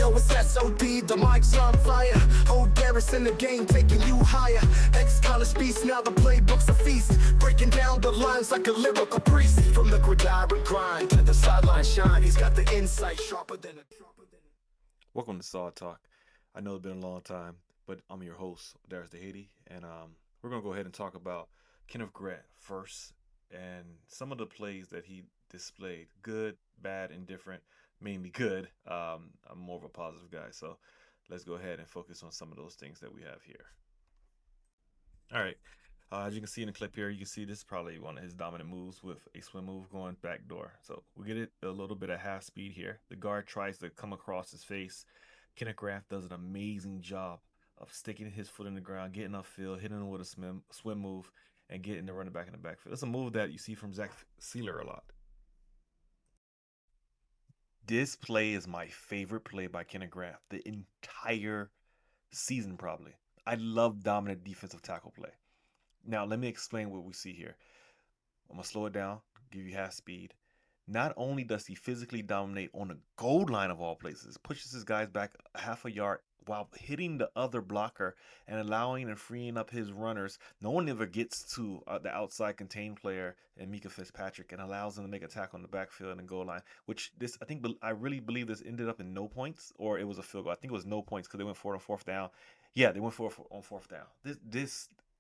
Yo, it's S.O.D, the mic's on fire. Old Garris in the game, taking you higher. Ex-college beast, now the playbook's a feast. Breaking down the lines like a lyrical priest. From the gridiron grind to the sideline shine, he's got the insight sharper than a... Welcome to S.O.D Talk. I know it's been a long time, but I'm your host, Darius DeHady, and we're going to go ahead and talk about Kenneth first and some of the plays that he displayed. Good, bad, indifferent, mainly good. I'm more of a positive guy, so let's go ahead and focus on some of those things that we have here. All right. As you can see in the clip here, you can see this is probably one of his dominant moves with a swim move going backdoor. So we get it a little bit of half speed here. The guard tries to come across his face. Kenneth does an amazing job of sticking his foot in the ground, getting upfield, hitting him with a swim move, and getting the running back in the backfield. It's a move that you see from Zach Sealer a lot. This play is my favorite play by Kenneth the entire season probably. I love dominant defensive tackle play. Now, let me explain what we see here. I'm going to slow it down, give you half speed. Not only does he physically dominate on the goal line of all places, pushes his guys back half a yard while hitting the other blocker and allowing and freeing up his runners. No one ever gets to the outside contained player and Mika Fitzpatrick and allows them to make a tackle on the backfield and goal line, which I really believe this ended up in no points, or it was a field goal. I think it was no points because they went for it on fourth down. Yeah, they went for it on fourth down.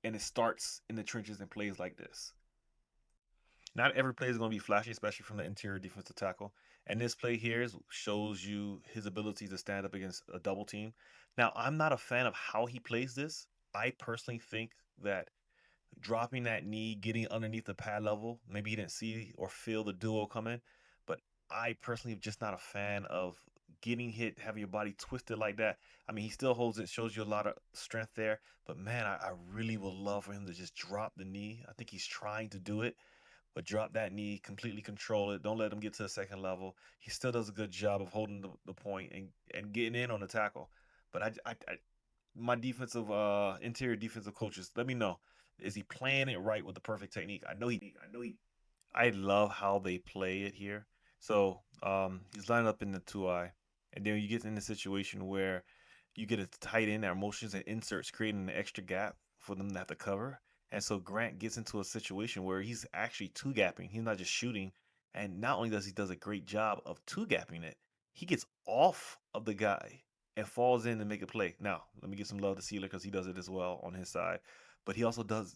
And it starts in the trenches and plays like this. Not every play is going to be flashy, especially from the interior defensive tackle. And this play here shows you his ability to stand up against a double team. Now, I'm not a fan of how he plays this. I personally think that dropping that knee, getting underneath the pad level, maybe he didn't see or feel the duo coming. But I personally am just not a fan of getting hit, having your body twisted like that. I mean, he still holds it, shows you a lot of strength there. But man, I really would love for him to just drop the knee. I think he's trying to do it, but drop that knee, completely control it. Don't let him get to the second level. He still does a good job of holding the point and getting in on the tackle. But my defensive interior defensive coaches, let me know. Is he playing it right with the perfect technique? I love how they play it here. So he's lined up in the 2-eye, and then you get in the situation where you get a tight end, their motions and inserts, creating an extra gap for them to have to cover. And so Grant gets into a situation where he's actually two gapping. He's not just shooting. And not only does he does a great job of two gapping it, he gets off of the guy and falls in to make a play. Now, let me give some love to Sealer because he does it as well on his side. But he also does,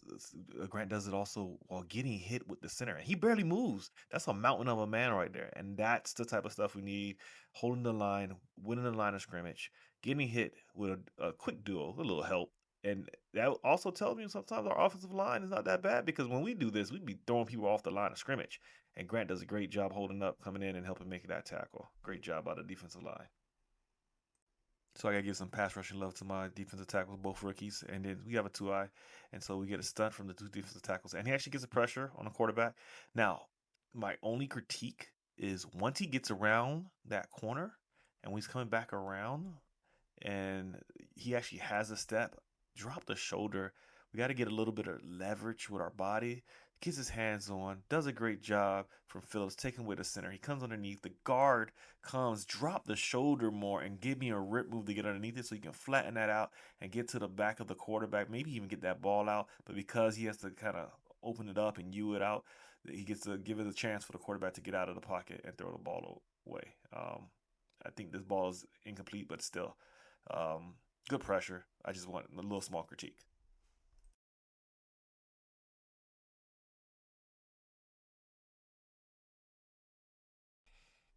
Grant does it also while getting hit with the center. And he barely moves. That's a mountain of a man right there. And that's the type of stuff we need. Holding the line, winning the line of scrimmage, getting hit with a quick duo, a little help. And that also tells me sometimes our offensive line is not that bad, because when we do this, we'd be throwing people off the line of scrimmage. And Grant does a great job holding up, coming in and helping make that tackle. Great job by the defensive line. So I gotta give some pass rushing love to my defensive tackles, both rookies, and then we have a 2-eye, and so we get a stunt from the two defensive tackles, and he actually gets a pressure on the quarterback. Now, my only critique is once he gets around that corner, and when he's coming back around, and he actually has a step, drop the shoulder. We got to get a little bit of leverage with our body. Gets his hands on, does a great job from Phillips, taking away the center. He comes underneath. The guard comes, drop the shoulder more, and give me a rip move to get underneath it so you can flatten that out and get to the back of the quarterback, maybe even get that ball out. But because he has to kind of open it up and U it out, he gets to give it a chance for the quarterback to get out of the pocket and throw the ball away. I think this ball is incomplete, but still, good pressure. I just want a little small critique.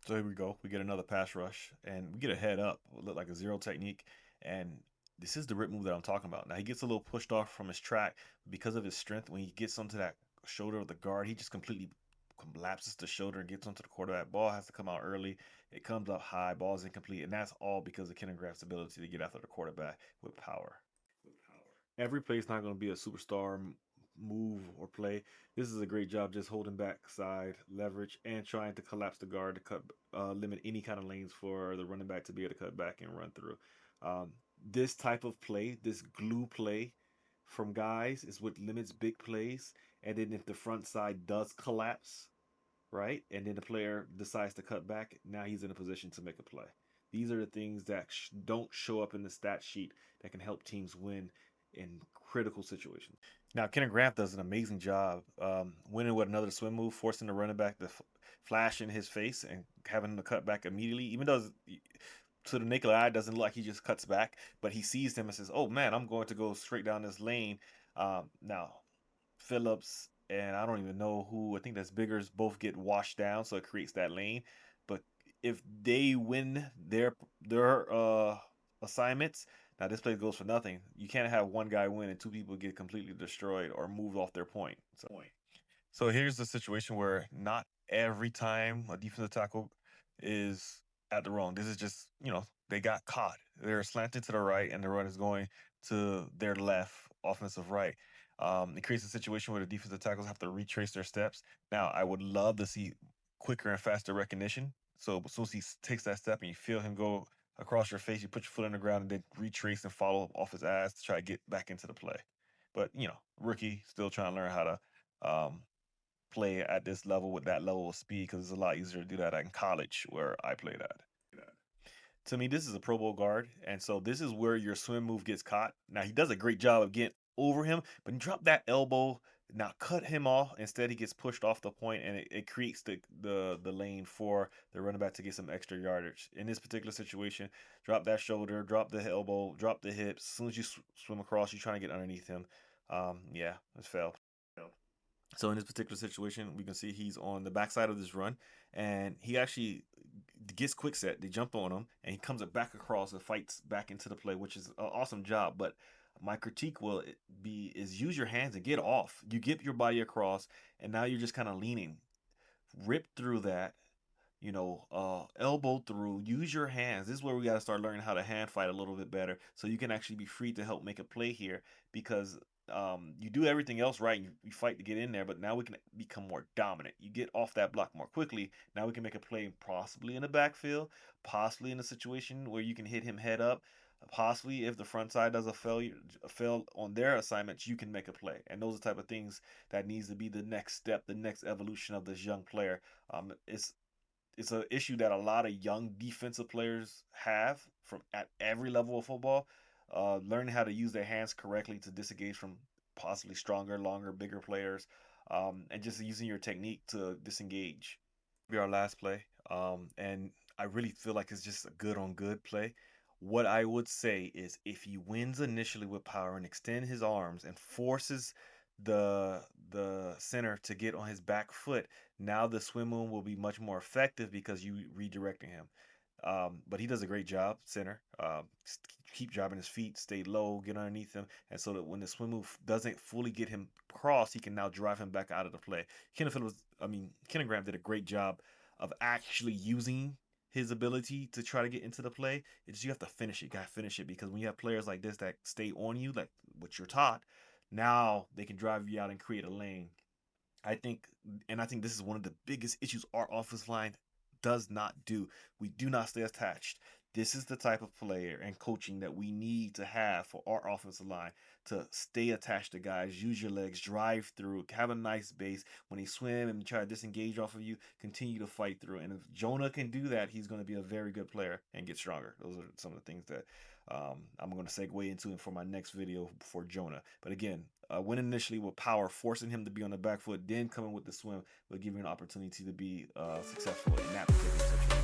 So here we go. We get another pass rush, and we get a head up. Look like a zero technique, and this is the rip move that I'm talking about. Now he gets a little pushed off from his track because of his strength. When he gets onto that shoulder of the guard, he just completely collapses the shoulder and gets onto the quarterback. Ball has to come out early. It comes up high. Ball is incomplete, and that's all because of Kenneth ability to get after the quarterback with power. Every play is not going to be a superstar move or play. This is a great job just holding back side leverage and trying to collapse the guard to cut limit any kind of lanes for the running back to be able to cut back and run through. This type of play, this glue play from guys, is what limits big plays. And then if the front side does collapse, right, and then the player decides to cut back, now he's in a position to make a play. These are the things that don't show up in the stat sheet that can help teams win in critical situations. Now, Kenneth Grant does an amazing job winning with another swim move, forcing the running back to flash in his face and having him to cut back immediately, even though to the naked eye, it doesn't look like he just cuts back, but he sees him and says, "Oh man, I'm going to go straight down this lane." Now, Phillips and I don't even know who. I think that's Biggers both get washed down, so it creates that lane. But if they win their assignments, now this play goes for nothing. You can't have one guy win and two people get completely destroyed or moved off their point. So here's the situation where not every time a defensive tackle is at the wrong. This is just, they got caught. They're slanted to the right and the run is going to their left, offensive right. It creates a situation where the defensive tackles have to retrace their steps. Now, I would love to see quicker and faster recognition. So as soon as he takes that step and you feel him go across your face, you put your foot on the ground and then retrace and follow off his ass to try to get back into the play. But, rookie, still trying to learn how to play at this level with that level of speed because it's a lot easier to do that in college where I played at. To me, this is a Pro Bowl guard, and so this is where your swim move gets caught. Now he does a great job of getting over him, but he dropped that elbow. Now cut him off. Instead, he gets pushed off the point, and it creates the lane for the running back to get some extra yardage. In this particular situation, drop that shoulder, drop the elbow, drop the hips. As soon as you swim across, you're trying to get underneath him. Yeah, it's failed. So in this particular situation, we can see he's on the backside of this run, and he actually gets quick set. They jump on him, and he comes back across and fights back into the play, which is an awesome job. But my critique will be is use your hands and get off. You get your body across, and now you're just kind of leaning. Rip through that, elbow through, use your hands. This is where we got to start learning how to hand fight a little bit better so you can actually be free to help make a play here because you do everything else right and you fight to get in there, but now we can become more dominant. You get off that block more quickly. Now we can make a play possibly in the backfield, possibly in a situation where you can hit him head up. Possibly, if the front side does a fail on their assignments, you can make a play, and those are the type of things that needs to be the next step, the next evolution of this young player. It's an issue that a lot of young defensive players have from at every level of football. Learning how to use their hands correctly to disengage from possibly stronger, longer, bigger players, and just using your technique to disengage. Be our last play, and I really feel like it's just a good on good play. What I would say is if he wins initially with power and extend his arms and forces the center to get on his back foot, now the swim move will be much more effective because you redirecting him. But he does a great job, center. Keep dropping his feet, stay low, get underneath him, and so that when the swim move doesn't fully get him cross, he can now drive him back out of the play. Kenneth Graham did a great job of actually using his ability to try to get into the play. It's you have to finish it, gotta finish it, because when you have players like this that stay on you, like what you're taught, now they can drive you out and create a lane. I think, and I think this is one of the biggest issues our offensive line does not do. We do not stay attached. This is the type of player and coaching that we need to have for our offensive line to stay attached to guys, use your legs, drive through, have a nice base. When they swim and try to disengage off of you, continue to fight through. And if Jonah can do that, he's going to be a very good player and get stronger. Those are some of the things that I'm going to segue into for my next video for Jonah. But again, win initially with power, forcing him to be on the back foot, then coming with the swim will give you an opportunity to be successful in that particular situation.